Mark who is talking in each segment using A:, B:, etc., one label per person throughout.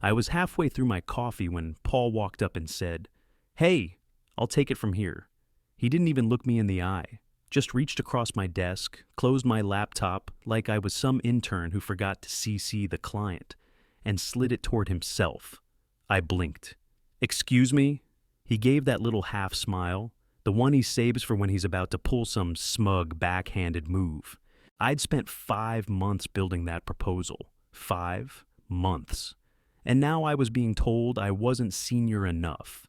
A: I was halfway through my coffee when Paul walked up and said, "Hey, I'll take it from here." He didn't even look me in the eye, just reached across my desk, closed my laptop like I was some intern who forgot to CC the client, and slid it toward himself. I blinked. "Excuse me?" He gave that little half smile, the one he saves for when he's about to pull some smug, backhanded move. I'd spent 5 months building that proposal. 5 months. And now I was being told I wasn't senior enough.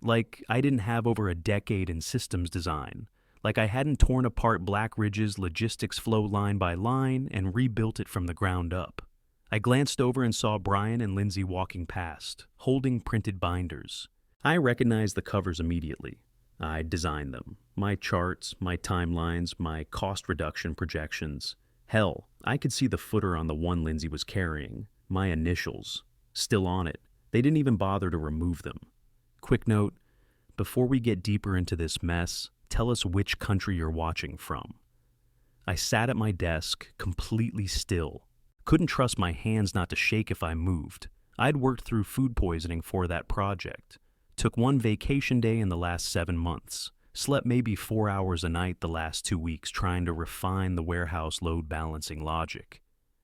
A: Like I didn't have over a decade in systems design. Like I hadn't torn apart Black Ridge's logistics flow line by line and rebuilt it from the ground up. I glanced over and saw Brian and Lindsay walking past, holding printed binders. I recognized the covers immediately. I designed them. My charts, my timelines, my cost reduction projections. Hell, I could see the footer on the one Lindsay was carrying. My initials. Still on it. They didn't even bother to remove them. Quick note, before we get deeper into this mess, tell us which country you're watching from. I sat at my desk, completely still. Couldn't trust my hands not to shake if I moved. I'd worked through food poisoning for that project. Took 1 vacation day in the last 7 months. Slept maybe 4 hours a night the last 2 weeks trying to refine the warehouse load balancing logic.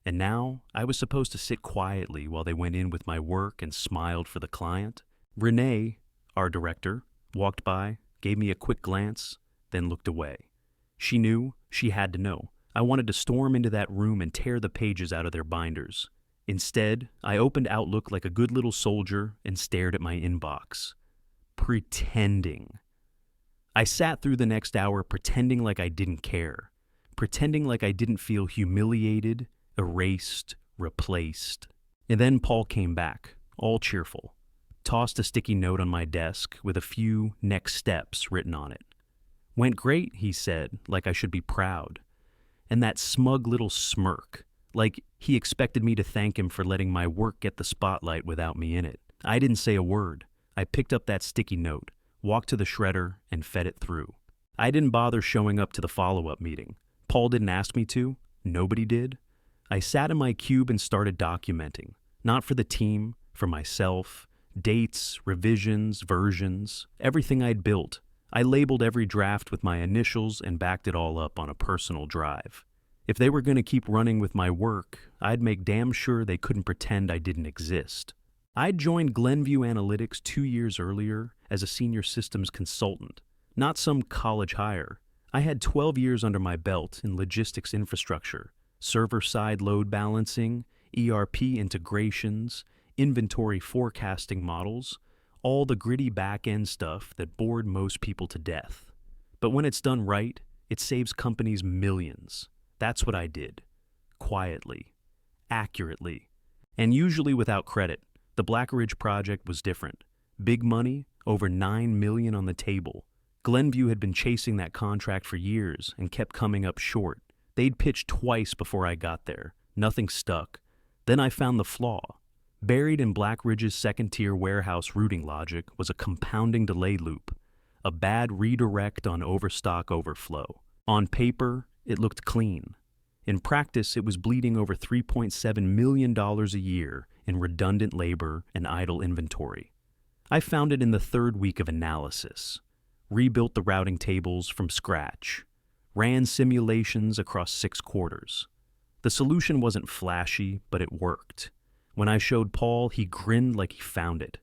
A: And now I was supposed to sit quietly while they went in with my work and smiled for the client. Renee, our director, walked by, gave me a quick glance, then looked away. She knew, she had to know. I wanted to storm into that room and tear the pages out of their binders. Instead, I opened Outlook like a good little soldier and stared at my inbox. Pretending. I sat through the next hour pretending like I didn't care. Pretending like I didn't feel humiliated, erased, replaced. And then Paul came back, all cheerful. Tossed a sticky note on my desk with a few next steps written on it. "Went great," he said, like I should be proud. And that smug little smirk, like he expected me to thank him for letting my work get the spotlight without me in it. I didn't say a word. I picked up that sticky note, walked to the shredder, and fed it through. I didn't bother showing up to the follow-up meeting. Paul didn't ask me to. Nobody did. I sat in my cube and started documenting. Not for the team, for myself. Dates, revisions, versions, everything I'd built. I labeled every draft with my initials and backed it all up on a personal drive. If they were going to keep running with my work, I'd make damn sure they couldn't pretend I didn't exist. I'd joined Glenview Analytics 2 years earlier as a senior systems consultant, not some college hire. I had 12 years under my belt in logistics infrastructure, server-side load balancing, ERP integrations, inventory forecasting models, all the gritty back-end stuff that bored most people to death. But when it's done right, it saves companies millions. That's what I did. Quietly. Accurately. And usually without credit. The Black Ridge project was different. Big money, over $9 million on the table. Glenview had been chasing that contract for years and kept coming up short. They'd pitched twice before I got there. Nothing stuck. Then I found the flaw. Buried in Black Ridge's second-tier warehouse routing logic was a compounding delay loop, a bad redirect on overstock overflow. On paper, it looked clean. In practice, it was bleeding over $3.7 million a year in redundant labor and idle inventory. I found it in the 3rd week of analysis. Rebuilt the routing tables from scratch. Ran simulations across 6 quarters. The solution wasn't flashy, but it worked. When I showed Paul, he grinned like he found it.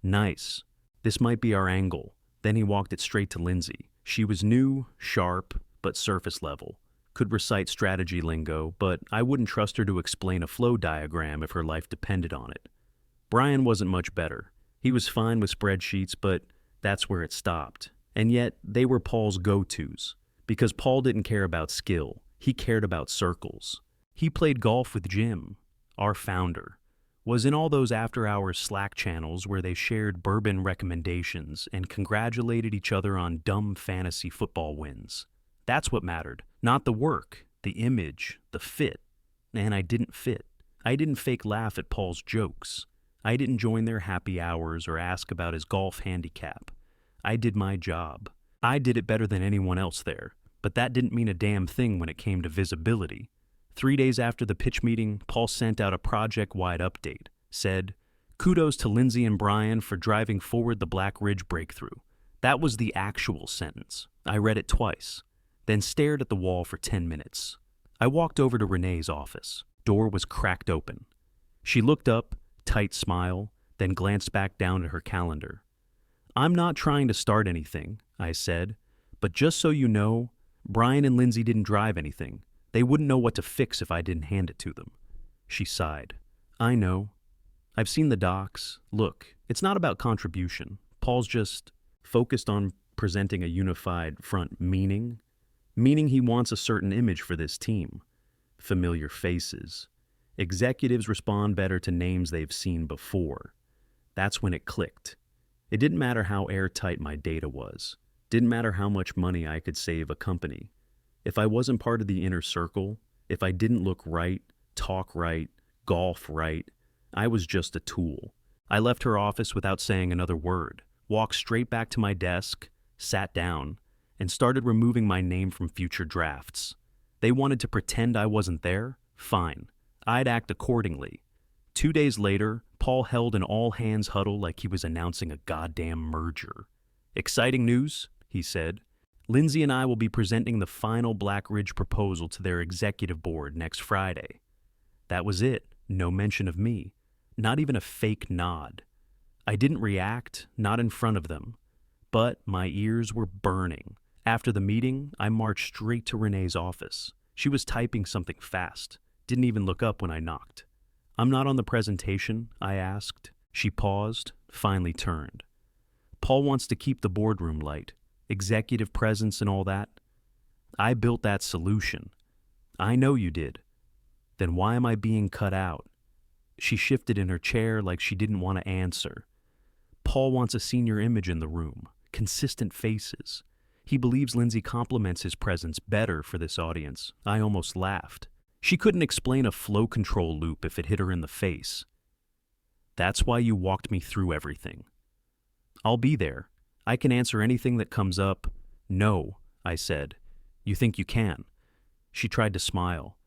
A: "Nice. This might be our angle." Then he walked it straight to Lindsay. She was new, sharp, but surface level. Could recite strategy lingo, but I wouldn't trust her to explain a flow diagram if her life depended on it. Brian wasn't much better. He was fine with spreadsheets, but that's where it stopped. And yet, they were Paul's go-tos. Because Paul didn't care about skill. He cared about circles. He played golf with Jim, our founder. Was in all those after-hours Slack channels where they shared bourbon recommendations and congratulated each other on dumb fantasy football wins. That's what mattered, not the work, the image, the fit. And I didn't fit. I didn't fake laugh at Paul's jokes. I didn't join their happy hours or ask about his golf handicap. I did my job. I did it better than anyone else there, but that didn't mean a damn thing when it came to visibility. 3 days after the pitch meeting, Paul sent out a project-wide update. Said, Kudos to Lindsay and Brian for driving forward the Black Ridge breakthrough. That was the actual sentence. I read it twice, then stared at the wall for 10 minutes. I walked over to Renee's office. Door was cracked open. She looked up, tight smile, then glanced back down at her calendar. "I'm not trying to start anything," I said, "but just so you know, Brian and Lindsay didn't drive anything. They wouldn't know what to fix if I didn't hand it to them." She sighed. "I know. I've seen the docs. Look, it's not about contribution. Paul's just focused on presenting a unified front, meaning he wants a certain image for this team. Familiar faces. Executives respond better to names they've seen before." That's when it clicked. It didn't matter how airtight my data was. Didn't matter how much money I could save a company. If I wasn't part of the inner circle, if I didn't look right, talk right, golf right, I was just a tool. I left her office without saying another word, walked straight back to my desk, sat down, and started removing my name from future drafts. They wanted to pretend I wasn't there? Fine. I'd act accordingly. 2 days later, Paul held an all-hands huddle like he was announcing a goddamn merger. "Exciting news," he said. "Lindsay and I will be presenting the final Black Ridge proposal to their executive board next Friday." That was it. No mention of me. Not even a fake nod. I didn't react, not in front of them. But my ears were burning. After the meeting, I marched straight to Renee's office. She was typing something fast. Didn't even look up when I knocked. "I'm not on the presentation," I asked. She paused, finally turned. "Paul wants to keep the boardroom light, executive presence and all that. I built that solution." "I know you did." "Then why am I being cut out?" She shifted in her chair like she didn't want to answer. "Paul wants a senior image in the room, consistent faces. He believes Lindsay complements his presence better for this audience." I almost laughed. She couldn't explain a flow control loop if it hit her in the face. "That's why you walked me through everything." "I'll be there. I can answer anything that comes up." "No," I said. "You think you can?" She tried to smile.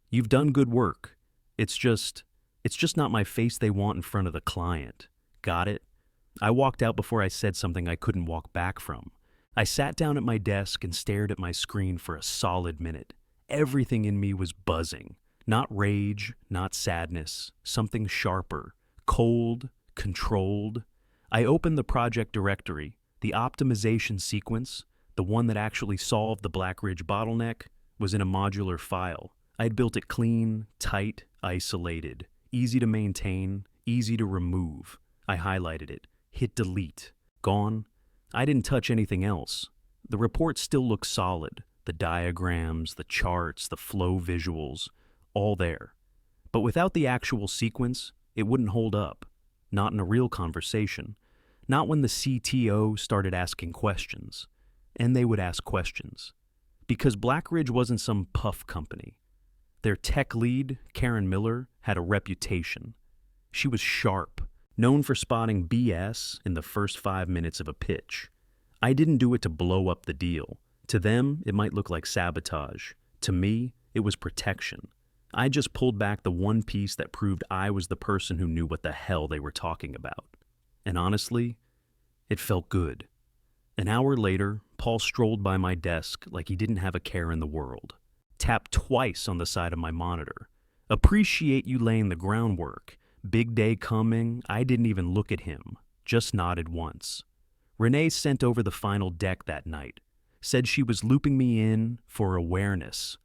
A: "You've done good work. It's just not my face they want in front of the client. Got it?" I walked out before I said something I couldn't walk back from. I sat down at my desk and stared at my screen for a solid minute. Everything in me was buzzing. Not rage, not sadness, something sharper, cold, controlled. I opened the project directory, the optimization sequence, the one that actually solved the Black Ridge bottleneck, was in a modular file. I had built it clean, tight, isolated, easy to maintain, easy to remove. I highlighted it, hit delete. Gone. I didn't touch anything else. The report still looked solid. The diagrams, the charts, the flow visuals, all there. But without the actual sequence, it wouldn't hold up. Not in a real conversation. Not when the CTO started asking questions. And they would ask questions. Because Black Ridge wasn't some puff company. Their tech lead, Karen Miller, had a reputation. She was sharp, known for spotting BS in the first 5 minutes of a pitch. I didn't do it to blow up the deal. To them, it might look like sabotage. To me, it was protection. I just pulled back the one piece that proved I was the person who knew what the hell they were talking about. And honestly, it felt good. An hour later, Paul strolled by my desk like he didn't have a care in the world. Tapped twice on the side of my monitor. "Appreciate you laying the groundwork. Big day coming." I didn't even look at him, just nodded once. Renee sent over the final deck that night. Said she was looping me in for awareness.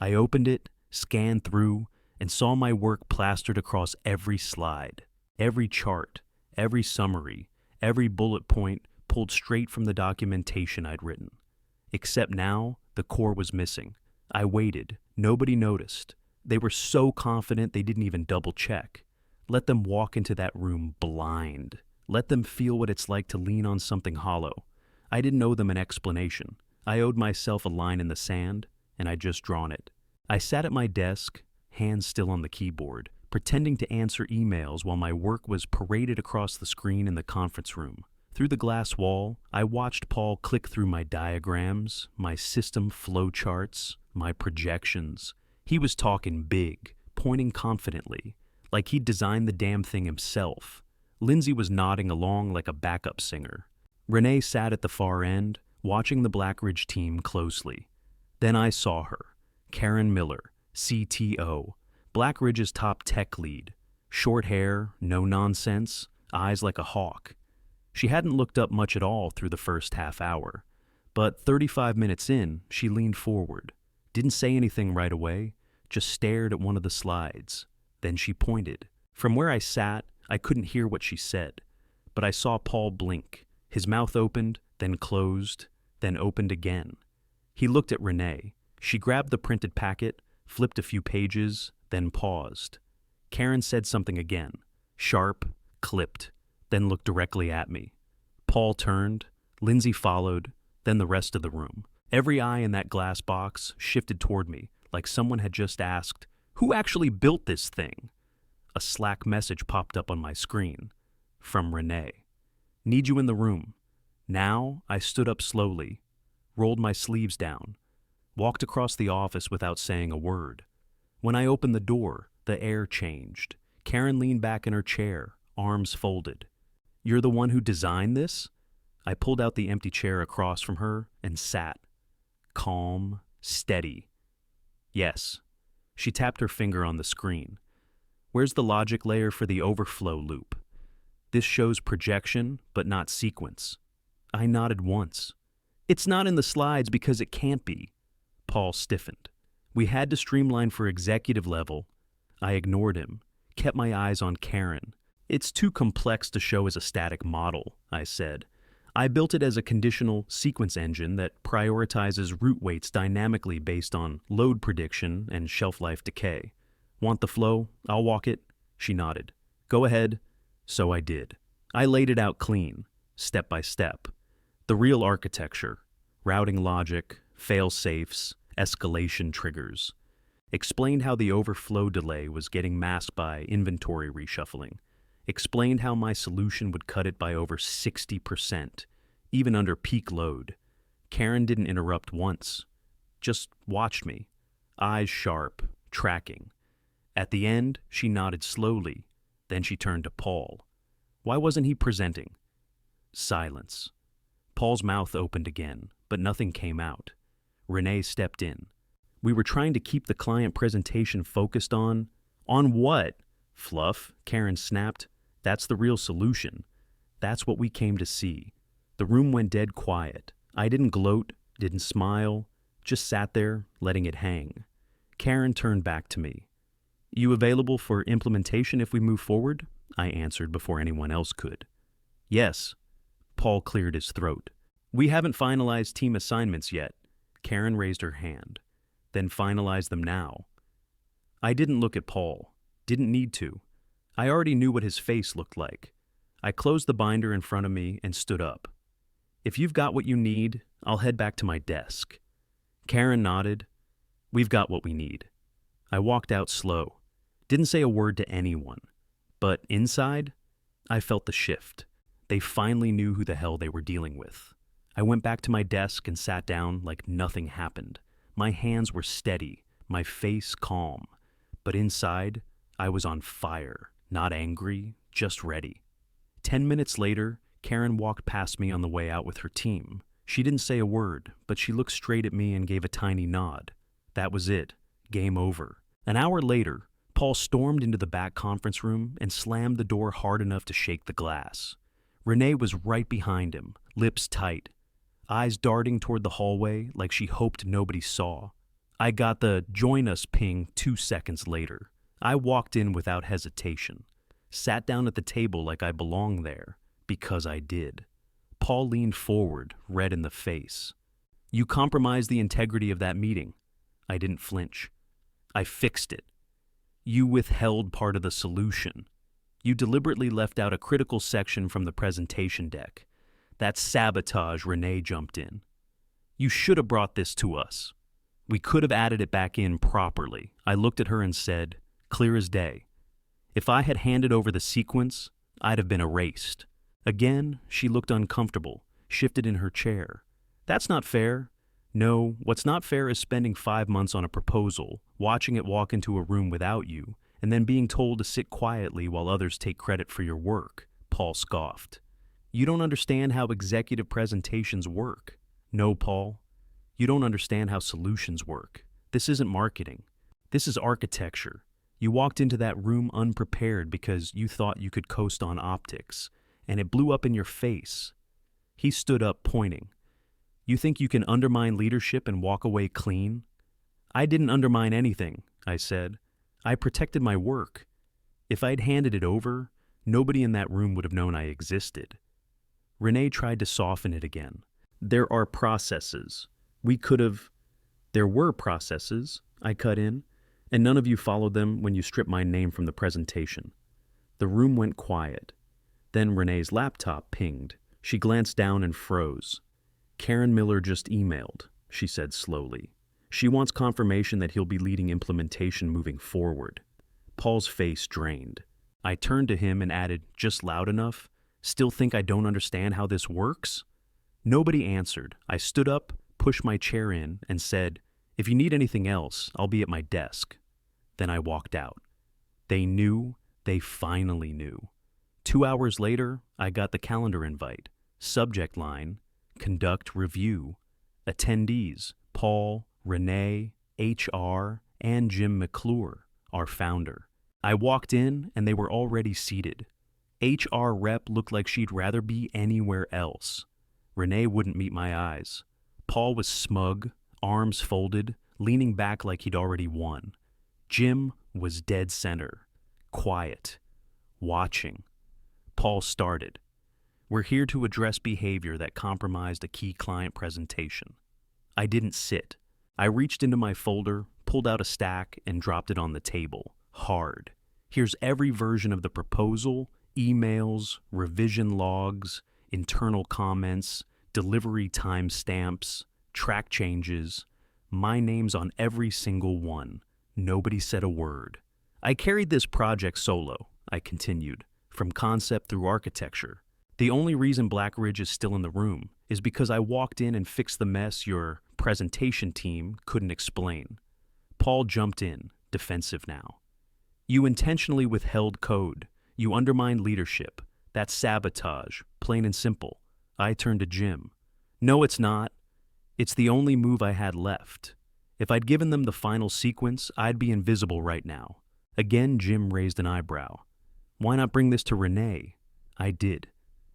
A: I opened it, scanned through, and saw my work plastered across every slide, every chart, every summary, every bullet point pulled straight from the documentation I'd written. Except now, the core was missing. I waited. Nobody noticed. They were so confident they didn't even double-check. Let them walk into that room blind. Let them feel what it's like to lean on something hollow. I didn't owe them an explanation. I owed myself a line in the sand, and I'd just drawn it. I sat at my desk, hands still on the keyboard, pretending to answer emails while my work was paraded across the screen in the conference room. Through the glass wall, I watched Paul click through my diagrams, my system flowcharts, my projections. He was talking big, pointing confidently, like he'd designed the damn thing himself. Lindsay was nodding along like a backup singer. Renee sat at the far end, watching the Blackridge team closely. Then I saw her, Karen Miller, CTO, Blackridge's top tech lead. Short hair, no nonsense, eyes like a hawk. She hadn't looked up much at all through the first half hour. But 35 minutes in, she leaned forward. Didn't say anything right away, just stared at one of the slides. Then she pointed. From where I sat, I couldn't hear what she said, but I saw Paul blink. His mouth opened, then closed, then opened again. He looked at Renee. She grabbed the printed packet, flipped a few pages, then paused. Karen said something again, sharp, clipped, then looked directly at me. Paul turned, Lindsay followed, then the rest of the room. Every eye in that glass box shifted toward me, like someone had just asked, "Who actually built this thing?" A Slack message popped up on my screen. From Renee. "Need you in the room." Now I stood up slowly, rolled my sleeves down, walked across the office without saying a word. When I opened the door, the air changed. Karen leaned back in her chair, arms folded. "You're the one who designed this?" I pulled out the empty chair across from her and sat. Calm, steady. "Yes." She tapped her finger on the screen. "Where's the logic layer for the overflow loop? This shows projection, but not sequence." I nodded once. "It's not in the slides because it can't be." Paul stiffened. "We had to streamline for executive level." I ignored him, kept my eyes on Karen. "It's too complex to show as a static model," I said. "I built it as a conditional sequence engine that prioritizes root weights dynamically based on load prediction and shelf life decay. Want the flow? I'll walk it." She nodded. "Go ahead." So I did. I laid it out clean, step by step. The real architecture, routing logic, fail-safes, escalation triggers. Explained how the overflow delay was getting masked by inventory reshuffling. Explained how my solution would cut it by over 60%, even under peak load. Karen didn't interrupt once, just watched me, eyes sharp, tracking. At the end, she nodded slowly, then she turned to Paul. Why wasn't he presenting? Silence. Paul's mouth opened again, but nothing came out. Renee stepped in. "We were trying to keep the client presentation focused on..." "On what?" "Fluff," Karen snapped. "That's the real solution. That's what we came to see." The room went dead quiet. I didn't gloat, didn't smile, just sat there, letting it hang. Karen turned back to me. "You available for implementation if we move forward?" I answered before anyone else could. "Yes." Paul cleared his throat. "We haven't finalized team assignments yet." Karen raised her hand. "Then finalize them now." I didn't look at Paul. Didn't need to. I already knew what his face looked like. I closed the binder in front of me and stood up. "If you've got what you need, I'll head back to my desk." Karen nodded. "We've got what we need." I walked out slow. Didn't say a word to anyone. But inside, I felt the shift. They finally knew who the hell they were dealing with. I went back to my desk and sat down like nothing happened. My hands were steady, my face calm. But inside, I was on fire, not angry, just ready. 10 minutes later, Karen walked past me on the way out with her team. She didn't say a word, but she looked straight at me and gave a tiny nod. That was it. Game over. An hour later, Paul stormed into the back conference room and slammed the door hard enough to shake the glass. Renee was right behind him, lips tight, eyes darting toward the hallway like she hoped nobody saw. I got the "join us" ping 2 seconds later. I walked in without hesitation, sat down at the table like I belonged there, because I did. Paul leaned forward, red in the face. "You compromised the integrity of that meeting." I didn't flinch. "I fixed it." "You withheld part of the solution. You deliberately left out a critical section from the presentation deck. That's sabotage," Renee jumped in. "You should have brought this to us. We could have added it back in properly." I looked at her and said, clear as day, "If I had handed over the sequence, I'd have been erased." Again, she looked uncomfortable, shifted in her chair. "That's not fair." "No, what's not fair is spending 5 months on a proposal, watching it walk into a room without you, and then being told to sit quietly while others take credit for your work." Paul scoffed. You don't understand how executive presentations work. No, Paul. You don't understand how solutions work. This isn't marketing. This is architecture. You walked into that room unprepared because you thought you could coast on optics, and it blew up in your face. He stood up, pointing. You think you can undermine leadership and walk away clean? I didn't undermine anything, I said. I protected my work. If I'd handed it over, nobody in that room would have known I existed. Renee tried to soften it again. There are processes. There were processes, I cut in, and none of you followed them when you stripped my name from the presentation. The room went quiet. Then Renee's laptop pinged. She glanced down and froze. Karen Miller just emailed, she said slowly. She wants confirmation that he'll be leading implementation moving forward. Paul's face drained. I turned to him and added, just loud enough, still think I don't understand how this works? Nobody answered. I stood up, pushed my chair in, and said, if you need anything else, I'll be at my desk. Then I walked out. They knew, they finally knew. 2 hours later, I got the calendar invite. Subject line, conduct review. Attendees, Paul, Renee, HR, and Jim McClure, our founder. I walked in and they were already seated. HR rep looked like she'd rather be anywhere else. Renee wouldn't meet my eyes. Paul was smug, arms folded, leaning back like he'd already won. Jim was dead center, quiet, watching. Paul started. We're here to address behavior that compromised a key client presentation. I didn't sit. I reached into my folder, pulled out a stack, and dropped it on the table, hard. Here's every version of the proposal, emails, revision logs, internal comments, delivery timestamps, track changes. My name's on every single one. Nobody said a word. I carried this project solo, I continued, from concept through architecture. The only reason Black Ridge is still in the room is because I walked in and fixed the mess your presentation team couldn't explain. Paul jumped in, defensive now. You intentionally withheld code. You undermined leadership. That's sabotage, plain and simple. I turned to Jim. No, it's not. It's the only move I had left. If I'd given them the final sequence, I'd be invisible right now. Again, Jim raised an eyebrow. Why not bring this to Renee? I did.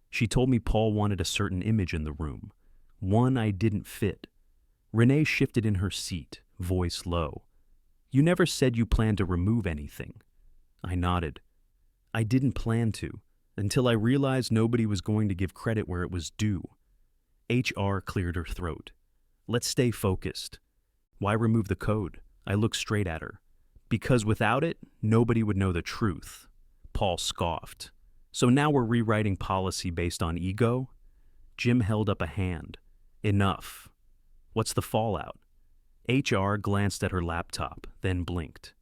A: She told me Paul wanted a certain image in the room. One I didn't fit. Renee shifted in her seat, voice low. You never said you planned to remove anything. I nodded. I didn't plan to, until I realized nobody was going to give credit where it was due. HR cleared her throat. Let's stay focused. Why remove the code? I looked straight at her. Because without it, nobody would know the truth. Paul scoffed. So now we're rewriting policy based on ego? Jim held up a hand. Enough. What's the fallout? HR glanced at her laptop, then blinked.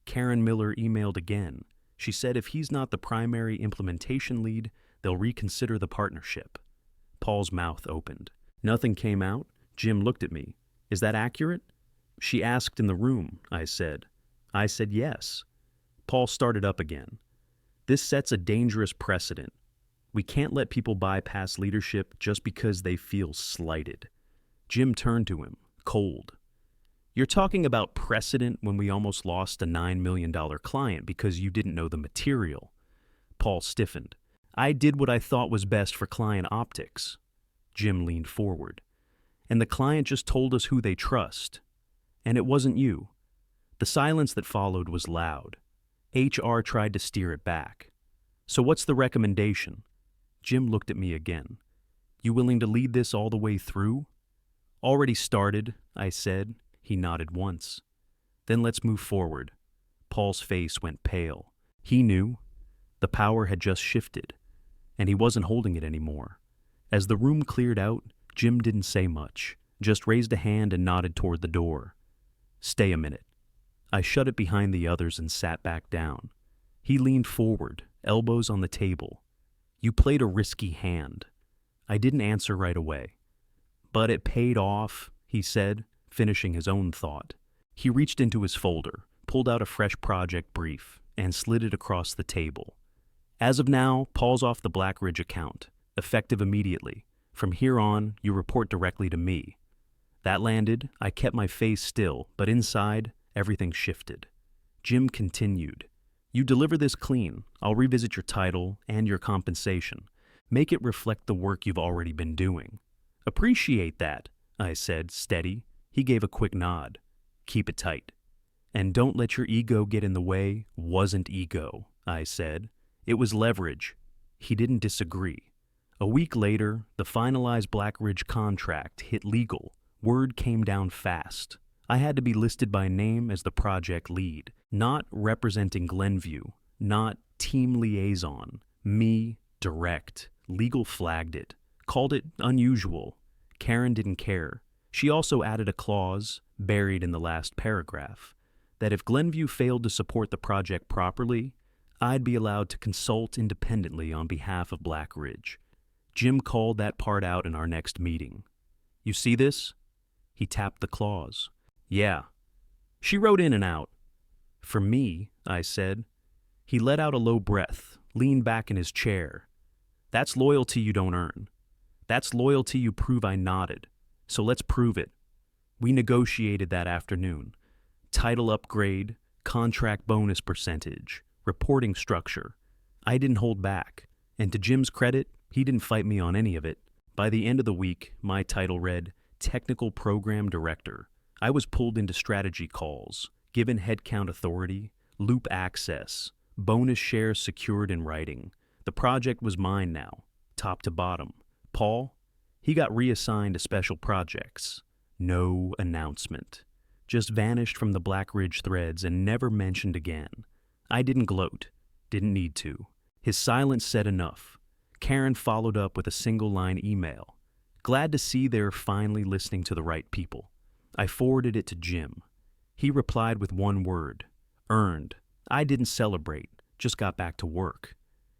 A: Karen Miller emailed again. She said if he's not the primary implementation lead, they'll reconsider the partnership. Paul's mouth opened. Nothing came out. Jim looked at me. Is that accurate? She asked in the room, I said. I said yes. Paul started up again. This sets a dangerous precedent. We can't let people bypass leadership just because they feel slighted. Jim turned to him, cold. You're talking about precedent when we almost lost a $9 million client because you didn't know the material. Paul stiffened. I did what I thought was best for client optics. Jim leaned forward. And the client just told us who they trust. And it wasn't you. The silence that followed was loud. HR tried to steer it back. So what's the recommendation? Jim looked at me again. You willing to lead this all the way through? Already started, I said. He nodded once. Then let's move forward. Paul's face went pale. He knew. The power had just shifted, and he wasn't holding it anymore. As the room cleared out, Jim didn't say much, just raised a hand and nodded toward the door. Stay a minute. I shut it behind the others and sat back down. He leaned forward, elbows on the table. You played a risky hand. I didn't answer right away. But it paid off, he said, finishing his own thought. He reached into his folder, pulled out a fresh project brief, and slid it across the table. As of now, Paul's off the Black Ridge account, effective immediately. From here on, you report directly to me. That landed. I kept my face still, but inside, everything shifted. Jim continued. You deliver this clean. I'll revisit your title and your compensation. Make it reflect the work you've already been doing. Appreciate that, I said, steady. He gave a quick nod. Keep it tight. And don't let your ego get in the way. Wasn't ego, I said. It was leverage. He didn't disagree. A week later, the finalized Black Ridge contract hit legal. Word came down fast. I had to be listed by name as the project lead, not representing Glenview, not team liaison. Me, direct. Legal flagged it, called it unusual. Karen didn't care. She also added a clause, buried in the last paragraph, that if Glenview failed to support the project properly, I'd be allowed to consult independently on behalf of Black Ridge. Jim called that part out in our next meeting. You see this? He tapped the clause. Yeah. She wrote in and out. For me, I said. He let out a low breath, leaned back in his chair. That's loyalty you don't earn. That's loyalty you prove. I nodded. So let's prove it. We negotiated that afternoon. Title upgrade, contract bonus percentage, reporting structure. I didn't hold back. And to Jim's credit, he didn't fight me on any of it. By the end of the week, my title read Technical Program Director. I was pulled into strategy calls, given headcount authority, loop access, bonus shares secured in writing. The project was mine now, top to bottom. Paul, he got reassigned to special projects. No announcement. Just vanished from the Black Ridge threads and never mentioned again. I didn't gloat. Didn't need to. His silence said enough. Karen followed up with a single-line email. Glad to see they're finally listening to the right people. I forwarded it to Jim. He replied with one word. Earned. I didn't celebrate, just got back to work.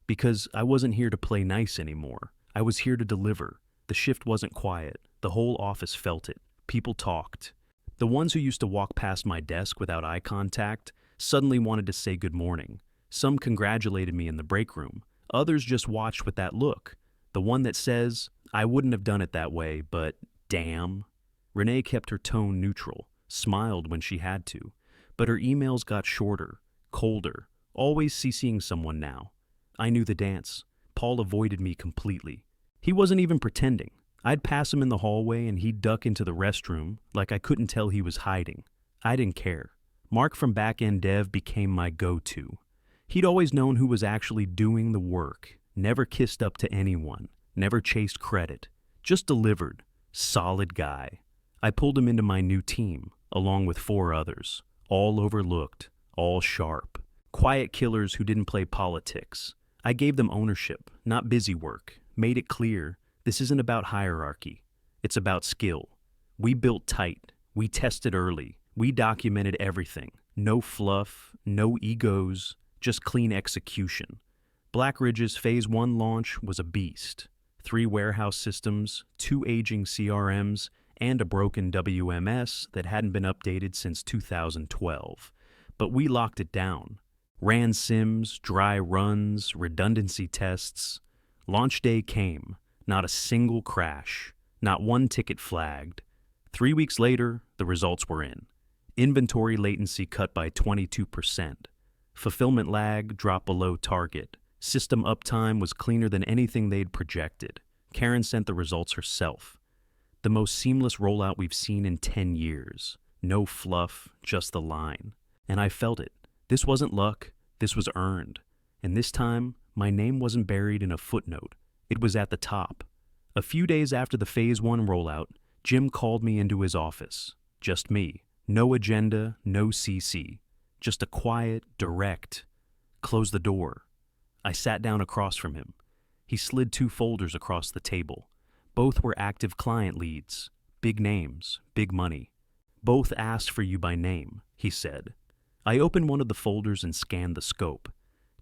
A: Because I wasn't here to play nice anymore. I was here to deliver. The shift wasn't quiet. The whole office felt it. People talked. The ones who used to walk past my desk without eye contact suddenly wanted to say good morning. Some congratulated me in the break room. Others just watched with that look. The one that says, I wouldn't have done it that way, but damn. Renee kept her tone neutral, smiled when she had to. But her emails got shorter, colder, always CCing someone now. I knew the dance. Paul avoided me completely. He wasn't even pretending. I'd pass him in the hallway and he'd duck into the restroom like I couldn't tell he was hiding. I didn't care. Mark from back-end dev became my go-to. He'd always known who was actually doing the work, never kissed up to anyone, never chased credit, just delivered. Solid guy. I pulled him into my new team, along with 4 others, all overlooked, all sharp. Quiet killers who didn't play politics. I gave them ownership, not busy work, made it clear this isn't about hierarchy. It's about skill. We built tight. We tested early. We documented everything. No fluff, no egos, just clean execution. Black Ridge's Phase 1 launch was a beast. 3 warehouse systems, 2 aging CRMs, and a broken WMS that hadn't been updated since 2012. But we locked it down. Ran sims, dry runs, redundancy tests. Launch day came. Not a single crash. Not one ticket flagged. 3 weeks later, the results were in. Inventory latency cut by 22%. Fulfillment lag dropped below target. System uptime was cleaner than anything they'd projected. Karen sent the results herself. The most seamless rollout we've seen in 10 years. No fluff, just the line. And I felt it. This wasn't luck, this was earned. And this time, my name wasn't buried in a footnote. It was at the top. A few days after the Phase 1 rollout, Jim called me into his office. Just me. No agenda, no CC. Just a quiet, direct, close the door. I sat down across from him. He slid 2 folders across the table. Both were active client leads. Big names, big money. Both asked for you by name, he said. I opened one of the folders and scanned the scope.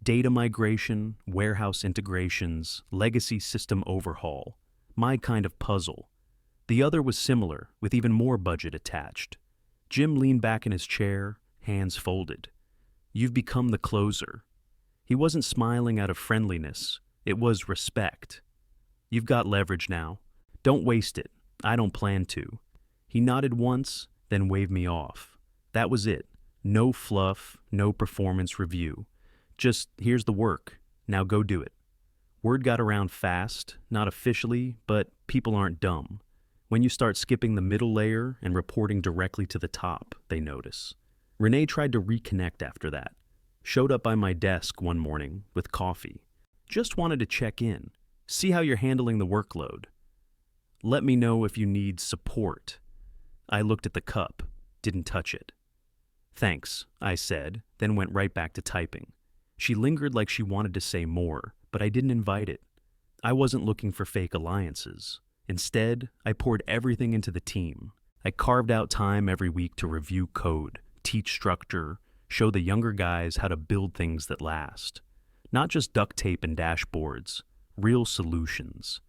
A: Data migration, warehouse integrations, legacy system overhaul. My kind of puzzle. The other was similar, with even more budget attached. Jim leaned back in his chair, hands folded. You've become the closer. He wasn't smiling out of friendliness. It was respect. You've got leverage now. Don't waste it. I don't plan to. He nodded once, then waved me off. That was it. No fluff, no performance review. Just, here's the work. Now go do it. Word got around fast, not officially, but people aren't dumb. When you start skipping the middle layer and reporting directly to the top, they notice. Renee tried to reconnect after that. Showed up by my desk one morning with coffee. Just wanted to check in, see how you're handling the workload. Let me know if you need support. I looked at the cup, didn't touch it. Thanks, I said, then went right back to typing. She lingered like she wanted to say more, but I didn't invite it. I wasn't looking for fake alliances. Instead, I poured everything into the team. I carved out time every week to review code, teach structure, show the younger guys how to build things that last. Not just duct tape and dashboards, real solutions.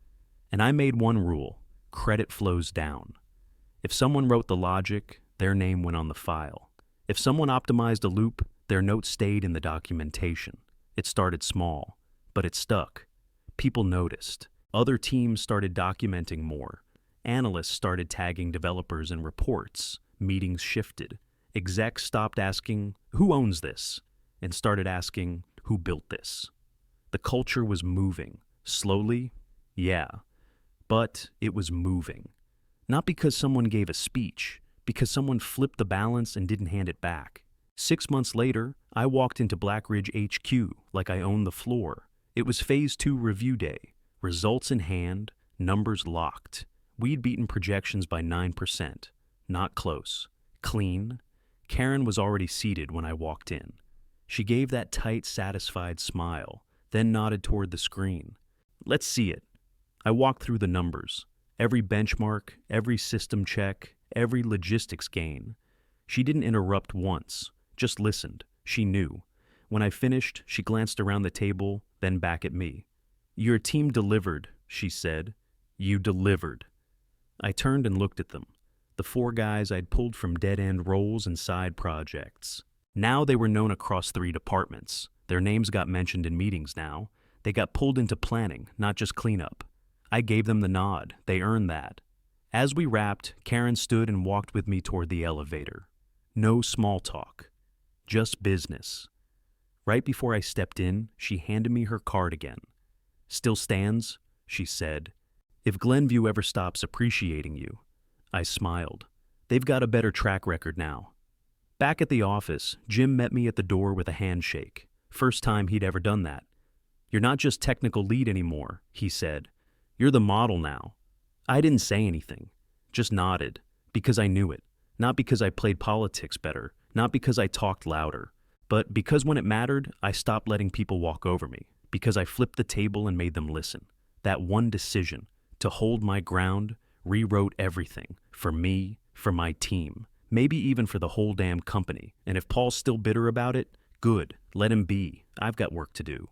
A: And I made one rule: credit flows down. If someone wrote the logic, their name went on the file. If someone optimized a loop, their note stayed in the documentation. It started small, but it stuck. People noticed. Other teams started documenting more. Analysts started tagging developers in reports. Meetings shifted. Execs stopped asking, "Who owns this?" and started asking, "Who built this?" The culture was moving. Slowly, yeah. But it was moving. Not because someone gave a speech, because someone flipped the balance and didn't hand it back. 6 months later, I walked into Black Ridge HQ like I owned the floor. It was Phase 2 review day. Results in hand, numbers locked. We'd beaten projections by 9%. Not close. Clean. Karen was already seated when I walked in. She gave that tight, satisfied smile, then nodded toward the screen. Let's see it. I walked through the numbers. Every benchmark, every system check, every logistics gain. She didn't interrupt once, just listened. She knew. When I finished, she glanced around the table, then back at me. Your team delivered, she said. You delivered. I turned and looked at them. The 4 guys I'd pulled from dead-end roles and side projects. Now they were known across 3 departments. Their names got mentioned in meetings now. They got pulled into planning, not just cleanup. I gave them the nod. They earned that. As we wrapped, Karen stood and walked with me toward the elevator. No small talk. Just business. Right before I stepped in, she handed me her card again. Still stands, she said. If Glenview ever stops appreciating you. I smiled. They've got a better track record now. Back at the office, Jim met me at the door with a handshake. First time he'd ever done that. You're not just technical lead anymore, he said. You're the model now. I didn't say anything, just nodded, because I knew it. Not because I played politics better, not because I talked louder, but because when it mattered, I stopped letting people walk over me. Because I flipped the table and made them listen. That one decision, to hold my ground, rewrote everything. For me, for my team, maybe even for the whole damn company. And if Paul's still bitter about it, good, let him be. I've got work to do.